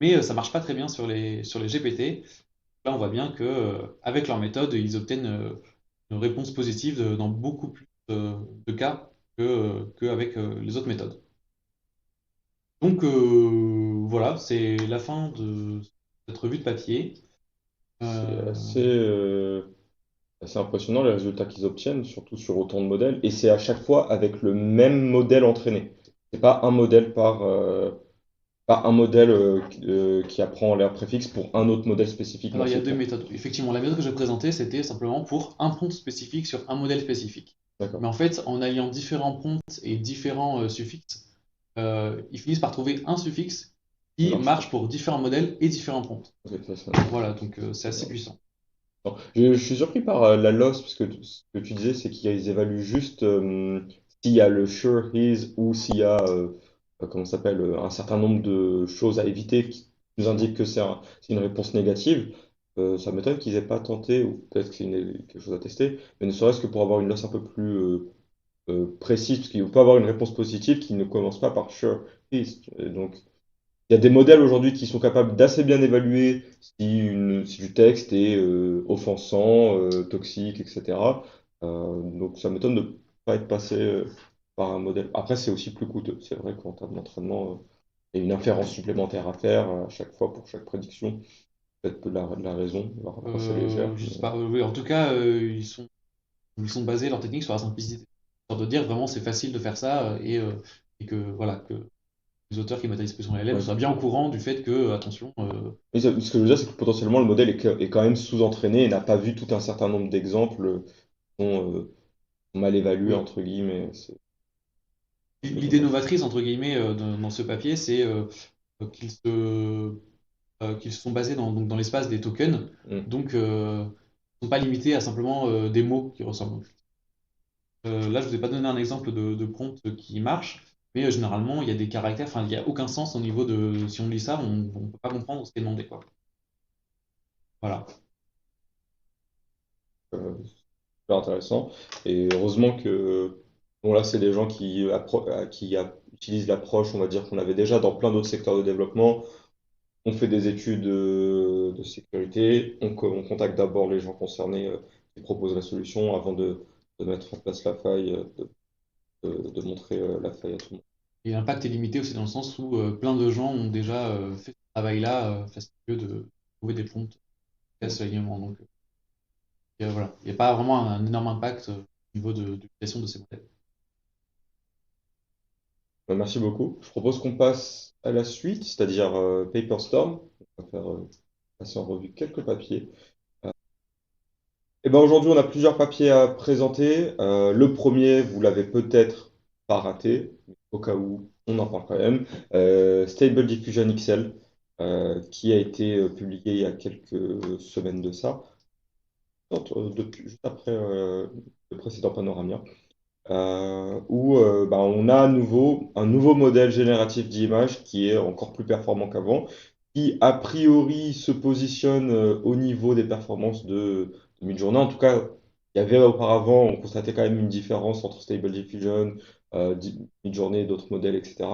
mais ça marche pas très bien sur les GPT. Là, on voit bien que avec leur méthode, ils obtiennent une réponse positive dans beaucoup plus de cas qu'avec les autres méthodes. Donc, voilà, c'est la fin de cette revue de papier. C'est Euh, assez impressionnant les résultats qu'ils obtiennent, surtout sur autant de modèles. Et c'est à chaque fois avec le même modèle entraîné. C'est pas un modèle par. pas un modèle qui apprend l'air préfixe pour un autre modèle spécifiquement Alors, il y a deux ciblé. méthodes. Effectivement, la méthode que je présentais, c'était simplement pour un prompt spécifique sur un modèle spécifique. D'accord. Mais en fait, en alliant différents prompts et différents suffixes, ils finissent par trouver un suffixe Ça qui marche. marche pour différents modèles et différents prompts. Ok, ça. Voilà, donc c'est assez puissant. Non. Je suis surpris par la loss, parce que ce que tu disais, c'est qu'ils évaluent juste s'il y a le sure is ou s'il y a comment ça s'appelle, un certain nombre de choses à éviter qui nous indiquent que c'est une réponse négative. Ça m'étonne qu'ils aient pas tenté, ou peut-être que c'est quelque chose à tester, mais ne serait-ce que pour avoir une loss un peu plus précise, parce qu'il peut avoir une réponse positive qui ne commence pas par sure is. Donc, il y a des modèles aujourd'hui qui sont capables d'assez bien évaluer si du texte est offensant, toxique, etc. Donc ça m'étonne de ne pas être passé par un modèle. Après, c'est aussi plus coûteux. C'est vrai qu'en termes d'entraînement, il y a une inférence supplémentaire à faire à chaque fois pour chaque prédiction. Peut-être que la raison va assez légère. Je sais pas, oui, en tout cas, ils sont basés leur technique sur la simplicité. Sur de dire vraiment c'est facile de faire ça et que voilà que les auteurs qui maîtrisent plus son LLM Ouais. soient bien au courant du fait que attention. Mais ce que je veux dire, c'est que potentiellement le modèle est quand même sous-entraîné et n'a pas vu tout un certain nombre d'exemples qui sont mal évalués, Oui. entre guillemets. L'idée novatrice entre guillemets dans ce papier, c'est qu'ils se sont basés donc, dans l'espace des tokens, Mm. donc ils ne sont pas limités à simplement des mots qui ressemblent. Là, je ne vous ai pas donné un exemple de prompt qui marche, mais généralement, il y a des caractères, enfin, il n'y a aucun sens au niveau de. Si on lit ça, on ne peut pas comprendre ce qui est demandé, quoi. Voilà. Super intéressant. Et heureusement que, bon là, c'est des gens utilisent l'approche, on va dire, qu'on avait déjà dans plein d'autres secteurs de développement. On fait des études de sécurité, on contacte d'abord les gens concernés qui proposent la solution avant de mettre en place la faille, de montrer la faille à tout le monde. Et l'impact est limité aussi dans le sens où plein de gens ont déjà fait ce travail-là, fastidieux de trouver des prompts à ce alignement. Donc, voilà. Il n'y a pas vraiment un énorme impact au niveau de l'utilisation de ces modèles. Merci beaucoup. Je propose qu'on passe à la suite, c'est-à-dire Paperstorm. On va faire passer en revue quelques papiers. Eh ben aujourd'hui, on a plusieurs papiers à présenter. Le premier, vous l'avez peut-être pas raté, mais au cas où, on en parle quand même. Stable Diffusion XL, qui a été publié il y a quelques semaines de ça, juste après le précédent Panoramia, où bah, on a à nouveau un nouveau modèle génératif d'image qui est encore plus performant qu'avant, qui a priori se positionne au niveau des performances de Midjourney. En tout cas, il y avait auparavant, on constatait quand même une différence entre Stable Diffusion, Midjourney et d'autres modèles, etc.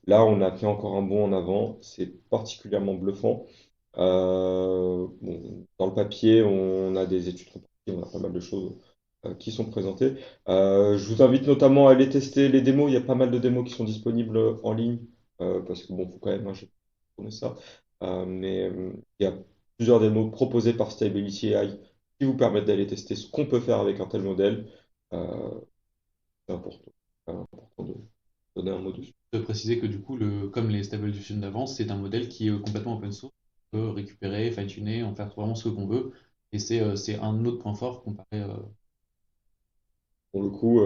Là, on a fait encore un bond en avant, c'est particulièrement bluffant. Bon, dans le papier, on a des études comparatives, on a pas mal de choses qui sont présentées. Je vous invite notamment à aller tester les démos. Il y a pas mal de démos qui sont disponibles en ligne parce que bon, faut quand même, hein, j'ai tourné ça. Mais il y a plusieurs démos proposées par Stability AI qui vous permettent d'aller tester ce qu'on peut faire avec un tel modèle. Euh, c'est important de donner un mot dessus. De préciser que du coup, comme les Stable Diffusion d'avant, c'est un modèle qui est complètement open source. On peut récupérer, fine-tuner, en faire vraiment ce qu'on veut. Et c'est un autre point fort comparé. Pour le coup,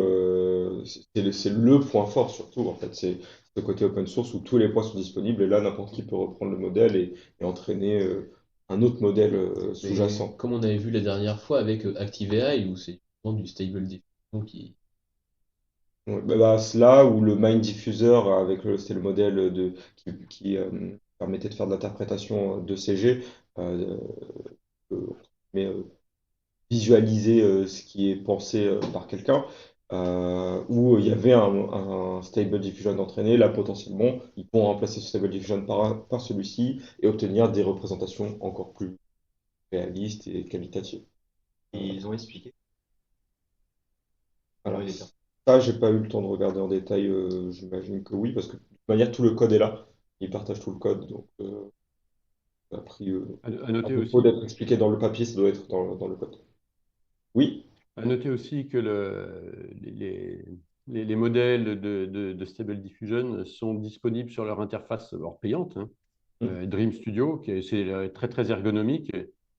c'est le point fort surtout, en fait. C'est ce côté open source où tous les points sont disponibles et là, n'importe qui peut reprendre le modèle et entraîner un autre modèle Mais sous-jacent. comme on avait vu la dernière fois avec ActiveAI, où c'est vraiment du stable diffusion qui. Ouais, bah, c'est là où le Mind Diffuser, c'était le modèle qui permettait de faire de l'interprétation de CG, euh, mais visualiser ce qui est pensé par quelqu'un, où il y avait un Stable Diffusion entraîné, là potentiellement, ils pourront remplacer ce Stable Diffusion par celui-ci et obtenir des représentations encore plus réalistes et qualitatives. Ils ont expliqué. Alors, Alors, il est bien. ça, j'ai pas eu le temps de regarder en détail, j'imagine que oui, parce que de toute manière, tout le code est là, ils partagent tout le code, donc ça a pris À un noter défaut aussi, d'être expliqué dans le papier, ça doit être dans le code. Oui, à noter aussi que les les modèles de Stable Diffusion sont disponibles sur leur interface hors payante, hein, Dream Studio, c'est très très ergonomique.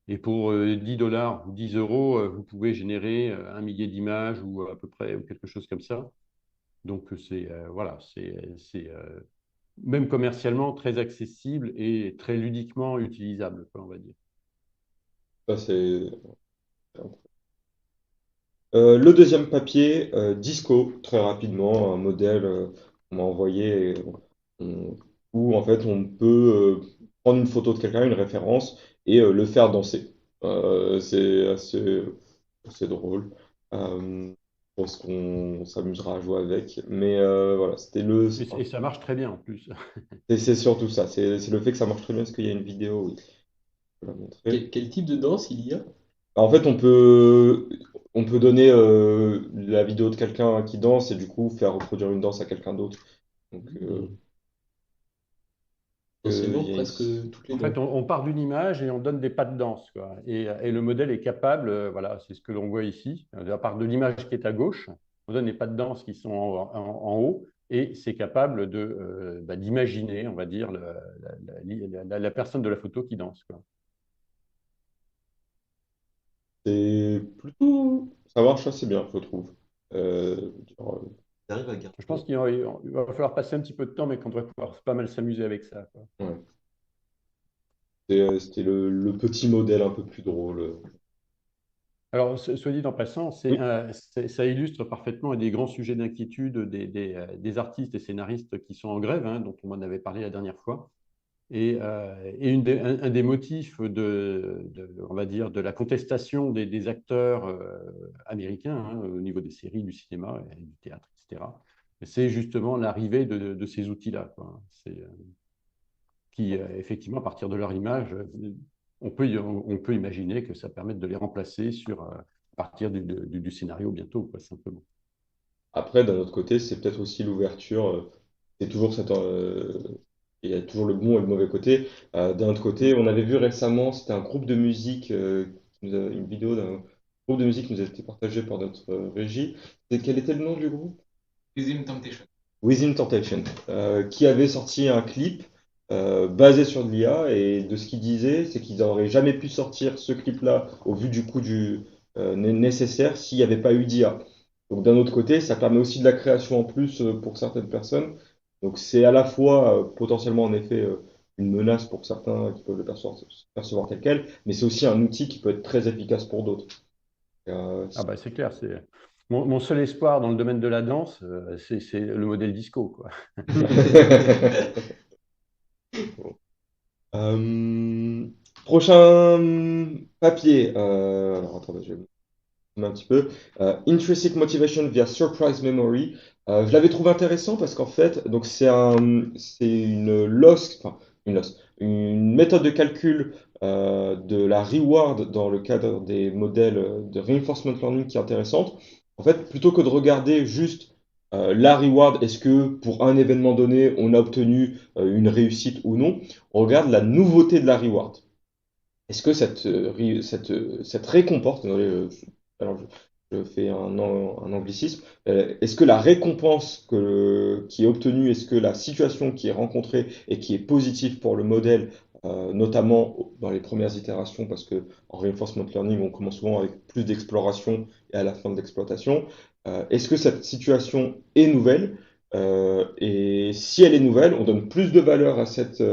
Et pour 10 dollars ou 10 euros, vous pouvez générer un millier d'images ou à peu près ou quelque chose comme ça. Donc c'est voilà, c'est même commercialement très accessible et très ludiquement utilisable, quoi, on va dire. Ça, c'est... le deuxième papier, Disco, très rapidement, un modèle qu'on m'a envoyé où en fait on peut prendre une photo de quelqu'un, une référence, et le faire danser. C'est assez drôle. Je pense qu'on s'amusera à jouer avec. Mais voilà, c'était le... Et ça marche très bien en plus. C'est surtout ça, c'est le fait que ça marche très bien, parce qu'il y a une vidéo, oui, je peux la montrer. Quel type de danse il y a? En fait, on peut donner la vidéo de quelqu'un qui danse et du coup faire reproduire une danse à quelqu'un d'autre. Donc, Potentiellement il y a presque une- toutes les En fait, danses. on part d'une image et on donne des pas de danse, quoi. Et le modèle est capable, voilà, c'est ce que l'on voit ici, à part de l'image qui est à gauche, on donne les pas de danse qui sont en haut, et c'est capable d'imaginer, on va dire, la personne de la photo qui danse, quoi. c'est plutôt... Ça marche assez bien, je trouve. Genre, J'arrive à garder. Je pense qu'il va falloir passer un petit peu de temps, mais qu'on devrait pouvoir pas mal s'amuser avec ça, quoi. ouais. C'était le petit modèle un peu plus drôle. Alors, soit dit en passant, Oui. ça illustre parfaitement un des grands sujets d'inquiétude des artistes et scénaristes qui sont en grève, hein, dont on en avait parlé la dernière fois. Et un des motifs on va dire, de la contestation des acteurs américains, hein, au niveau des séries, du cinéma, et du théâtre, etc., c'est justement l'arrivée de ces outils-là, quoi. Qui, effectivement, à partir de leur image, on peut imaginer que ça permette de les remplacer à partir du scénario bientôt, quoi, simplement. Après, d'un autre côté, c'est peut-être aussi l'ouverture. C'est toujours cette, il y a toujours le bon et le mauvais côté. D'un autre côté, on avait vu récemment, c'était un groupe de musique, une vidéo d'un groupe de musique qui nous a été partagée par notre régie. Quel était le nom du groupe? Within Temptation. Within Temptation, qui avait sorti un clip basé sur de l'IA et de ce qu'il disait, c'est qu'ils n'auraient jamais pu sortir ce clip-là au vu du coût nécessaire s'il n'y avait pas eu d'IA. Donc d'un autre côté, ça permet aussi de la création en plus pour certaines personnes. Donc c'est à la fois potentiellement en effet une menace pour certains qui peuvent le percevoir tel quel, mais c'est aussi un outil qui peut être très efficace pour d'autres. Ah bah, c'est clair, mon seul espoir dans le domaine de la danse, c'est le modèle disco, quoi. Euh, prochain papier. Alors, attendez, je vais un petit peu. Intrinsic Motivation via Surprise Memory. Je l'avais trouvé intéressant parce qu'en fait, donc c'est une méthode de calcul de la reward dans le cadre des modèles de reinforcement learning qui est intéressante. En fait, plutôt que de regarder juste la reward, est-ce que pour un événement donné, on a obtenu une réussite ou non, on regarde la nouveauté de la reward. Est-ce que cette récompense, désolé, alors je fais un anglicisme, est-ce que la récompense qui est obtenue, est-ce que la situation qui est rencontrée et qui est positive pour le modèle, notamment dans les premières itérations, parce que en reinforcement learning, on commence souvent avec plus d'exploration et à la fin de l'exploitation, est-ce que cette situation est nouvelle? Et si elle est nouvelle, on donne plus de valeur à cette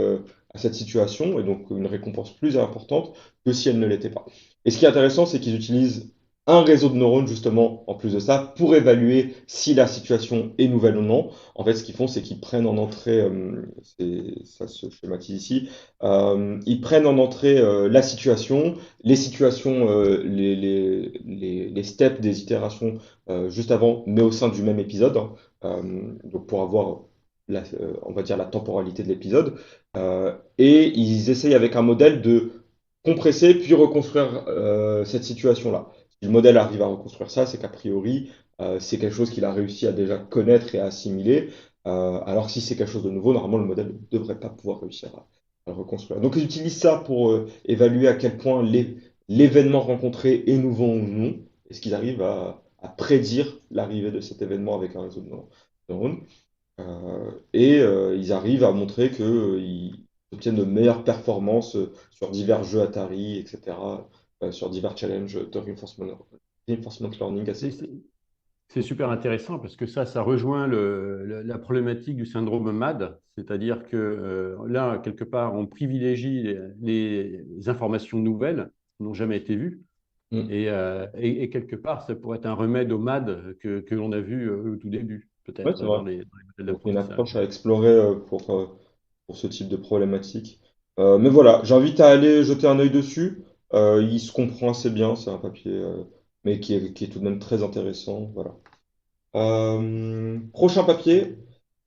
situation, et donc une récompense plus importante que si elle ne l'était pas. Et ce qui est intéressant, c'est qu'ils utilisent un réseau de neurones, justement, en plus de ça, pour évaluer si la situation est nouvelle ou non. En fait, ce qu'ils font, c'est qu'ils prennent en entrée, ça se schématise ici, ils prennent en entrée la situation, les situations, les steps des itérations juste avant, mais au sein du même épisode, hein. Donc pour avoir on va dire la temporalité de l'épisode. Et ils essayent avec un modèle de compresser puis reconstruire cette situation-là. Si le modèle arrive à reconstruire ça, c'est qu'a priori, c'est quelque chose qu'il a réussi à déjà connaître et à assimiler. Alors que si c'est quelque chose de nouveau, normalement, le modèle ne devrait pas pouvoir réussir à le reconstruire. Donc, ils utilisent ça pour évaluer à quel point l'événement rencontré est nouveau ou non. Est-ce qu'ils arrivent à à prédire l'arrivée de cet événement avec un réseau de neurones. Ils arrivent à montrer qu'ils obtiennent de meilleures performances sur divers jeux Atari, etc., sur divers challenges de reinforcement learning assez C'est connus. c'est- c'est super intéressant parce que ça rejoint la problématique du syndrome MAD, c'est-à-dire que là, quelque part, on privilégie les informations nouvelles qui n'ont jamais été vues. Mm. Et quelque part, ça pourrait être un remède au MAD que l'on a vu au tout début, Ouais, c'est peut-être, vrai. dans les modèles Donc, une d'apprentissage. approche à explorer pour ce type de problématique. Mais voilà, j'invite à aller jeter un œil dessus. Il se comprend assez bien, c'est un papier, mais qui est tout de même très intéressant. Voilà. Prochain papier.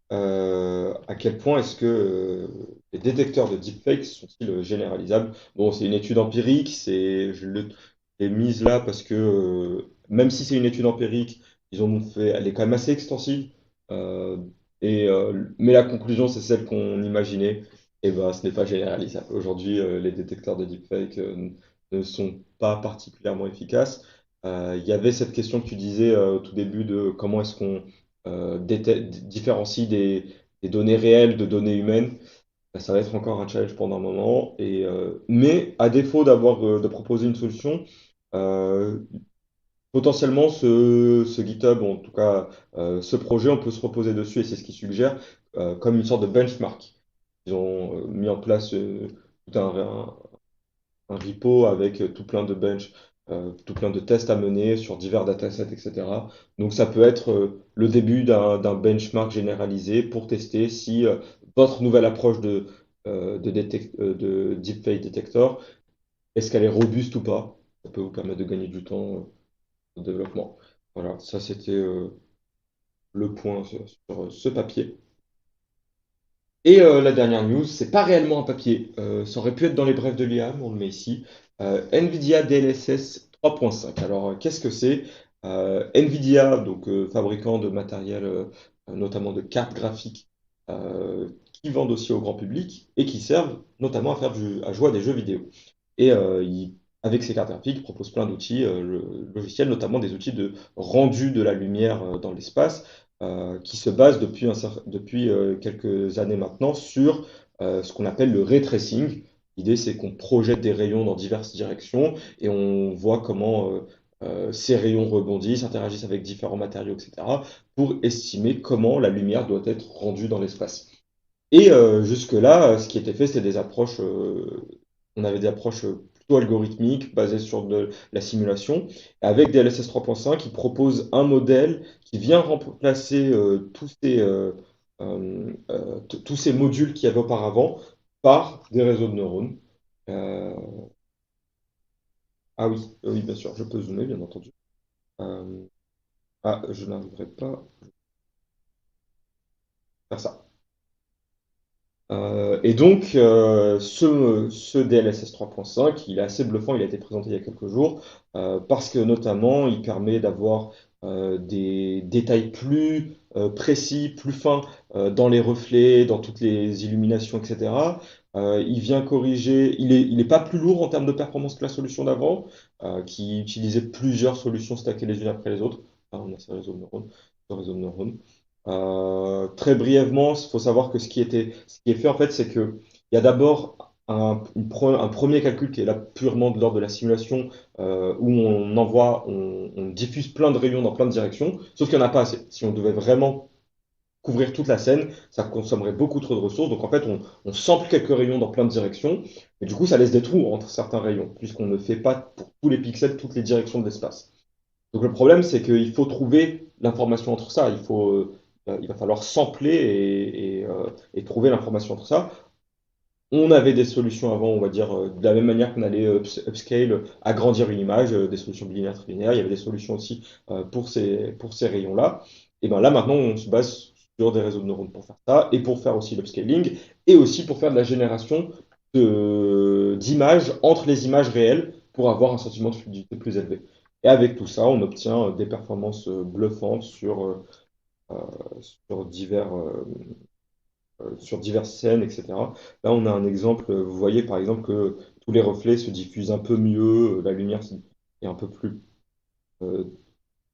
À quel point est-ce que les détecteurs de deepfakes sont-ils généralisables? Bon, c'est une étude empirique, l'ai mise là parce que même si c'est une étude empirique, elle est quand même assez extensive. Euh, mais la conclusion, c'est celle qu'on imaginait. Et ben, ce n'est pas généralisable. Aujourd'hui, les détecteurs de deepfake ne sont pas particulièrement efficaces. Il y avait cette question que tu disais au tout début de comment est-ce qu'on différencie des données réelles de données humaines. Ben, ça va être encore un challenge pendant un moment. Mais à défaut de proposer une solution, euh, potentiellement ce GitHub, ou en tout cas ce projet, on peut se reposer dessus et c'est ce qu'ils suggèrent comme une sorte de benchmark. Ils ont mis en place tout un repo avec tout plein de bench, tout plein de tests à mener sur divers datasets, etc. Donc ça peut être le début d'un benchmark généralisé pour tester si votre nouvelle approche de deepfake detector, est-ce qu'elle est robuste ou pas? Ça peut vous permettre de gagner du temps de développement. Voilà, ça c'était le point sur ce papier. La dernière news, c'est pas réellement un papier. Ça aurait pu être dans les brefs de l'IA, mais on le met ici. NVIDIA DLSS 3.5. Alors, qu'est-ce que c'est? NVIDIA, donc fabricant de matériel, notamment de cartes graphiques, qui vendent aussi au grand public et qui servent notamment à jouer à des jeux vidéo. Avec ces cartes graphiques, ils proposent plein d'outils logiciels, notamment des outils de rendu de la lumière dans l'espace qui se base depuis quelques années maintenant sur ce qu'on appelle le ray tracing. L'idée, c'est qu'on projette des rayons dans diverses directions et on voit comment ces rayons rebondissent, interagissent avec différents matériaux, etc., pour estimer comment la lumière doit être rendue dans l'espace. Jusque-là, ce qui était fait, c'était on avait des approches plutôt algorithmiques basées sur de la simulation. Avec DLSS 3.5, il propose un modèle qui vient remplacer tous ces modules qu'il y avait auparavant par des réseaux de neurones. Euh, ah oui, oui, bien sûr, je peux zoomer, bien entendu. Euh, je n'arriverai pas à faire ça. Ce DLSS 3.5, il est assez bluffant, il a été présenté il y a quelques jours, parce que notamment, il permet d'avoir des détails plus précis, plus fins dans les reflets, dans toutes les illuminations, etc. Il vient corriger, il est pas plus lourd en termes de performance que la solution d'avant, qui utilisait plusieurs solutions stackées les unes après les autres. Ah, on a ce réseau de neurones. Très brièvement, il faut savoir que ce qui est fait en fait, c'est que il y a d'abord un premier calcul qui est là purement de l'ordre de la simulation, où on diffuse plein de rayons dans plein de directions, sauf qu'il n'y en a pas assez. Si on devait vraiment couvrir toute la scène, ça consommerait beaucoup trop de ressources. Donc en fait, on sample quelques rayons dans plein de directions, et du coup, ça laisse des trous entre certains rayons, puisqu'on ne fait pas pour tous les pixels toutes les directions de l'espace. Donc le problème, c'est qu'il faut trouver l'information entre ça. Il va falloir sampler et trouver l'information entre ça. On avait des solutions avant, on va dire, de la même manière qu'on allait upscale, agrandir une image, des solutions bilinéaires, trilinéaires. Il y avait des solutions aussi pour ces rayons-là. Et bien là, maintenant, on se base sur des réseaux de neurones pour faire ça, et pour faire aussi l'upscaling, et aussi pour faire de la génération d'images entre les images réelles pour avoir un sentiment de fluidité plus élevé. Et avec tout ça, on obtient des performances bluffantes euh, sur diverses scènes, etc. Là, on a un exemple. Vous voyez par exemple que tous les reflets se diffusent un peu mieux, la lumière est un peu plus euh,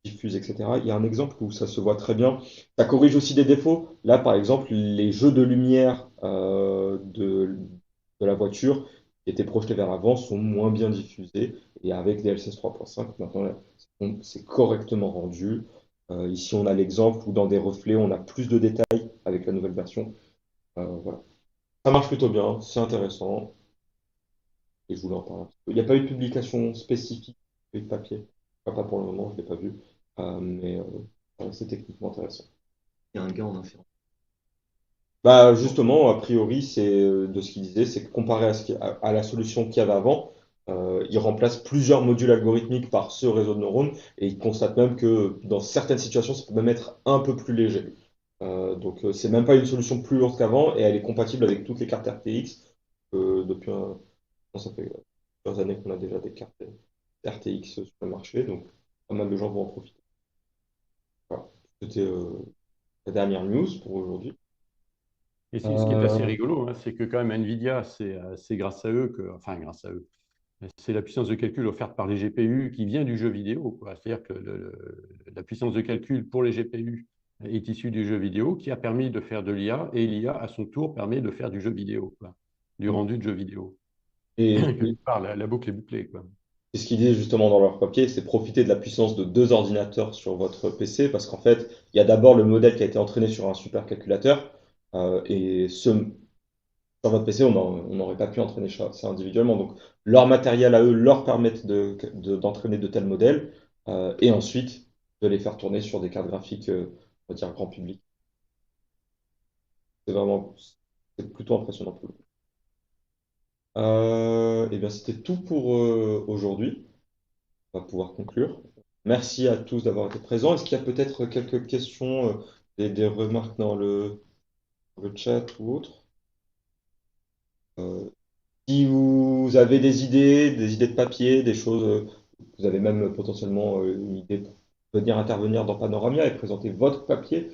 diffuse, etc. Il y a un exemple où ça se voit très bien. Ça corrige aussi des défauts. Là, par exemple, les jeux de lumière de la voiture qui étaient projetés vers l'avant sont moins bien diffusés. Et avec DLSS 3.5, maintenant, là, c'est correctement rendu. Ici, on a l'exemple où dans des reflets, on a plus de détails avec la nouvelle version. Voilà. Ça marche plutôt bien, c'est intéressant. Et je voulais en parler un petit peu. Il n'y a pas eu de publication spécifique de papier. Enfin, pas pour le moment, je ne l'ai pas vu. Mais c'est techniquement intéressant. Il y a un gain en inférence. Bah, justement, a priori, c'est de ce qu'il disait, c'est que comparé à la solution qu'il y avait avant, il remplace plusieurs modules algorithmiques par ce réseau de neurones et il constate même que dans certaines situations, ça peut même être un peu plus léger. Donc, c'est même pas une solution plus lourde qu'avant et elle est compatible avec toutes les cartes RTX. Depuis ça fait plusieurs années qu'on a déjà des cartes RTX sur le marché, donc pas mal de gens vont en profiter. Voilà. C'était la dernière news pour aujourd'hui. Et ce qui est assez Euh, rigolo, hein, c'est que quand même Nvidia, c'est grâce à eux enfin grâce à eux, c'est la puissance de calcul offerte par les GPU qui vient du jeu vidéo, quoi. C'est-à-dire que la puissance de calcul pour les GPU est issue du jeu vidéo qui a permis de faire de l'IA et l'IA à son tour permet de faire du jeu vidéo, quoi, du rendu de jeu vidéo. et, Quelque part, la boucle est bouclée, quoi. et ce qu'ils disent justement dans leur papier, c'est profiter de la puissance de deux ordinateurs sur votre PC, parce qu'en fait, il y a d'abord le modèle qui a été entraîné sur un supercalculateur, et sur votre PC, on n'aurait pas pu entraîner ça individuellement. Donc, leur matériel à eux leur permettent d'entraîner de tels modèles, et ensuite de les faire tourner sur des cartes graphiques, on va dire, grand public. C'est vraiment, c'est plutôt impressionnant pour le coup. Eh bien, c'était tout pour aujourd'hui. On va pouvoir conclure. Merci à tous d'avoir été présents. Est-ce qu'il y a peut-être quelques questions, des remarques dans le chat ou autre? Euh, Si vous avez des idées de papier, des choses, vous avez même potentiellement une idée pour venir intervenir dans Panoramia et présenter votre papier,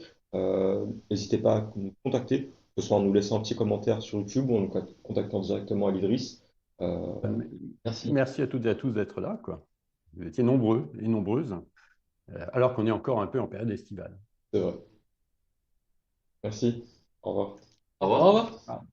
n'hésitez pas à nous contacter, que ce soit en nous laissant un petit commentaire sur YouTube ou en nous contactant directement à l'Idris. Voilà. Merci. Merci à toutes et à tous d'être là, quoi. Vous étiez nombreux et nombreuses, alors qu'on est encore un peu en période estivale. C'est vrai. Merci. Au revoir. Au Au revoir. revoir. Ah.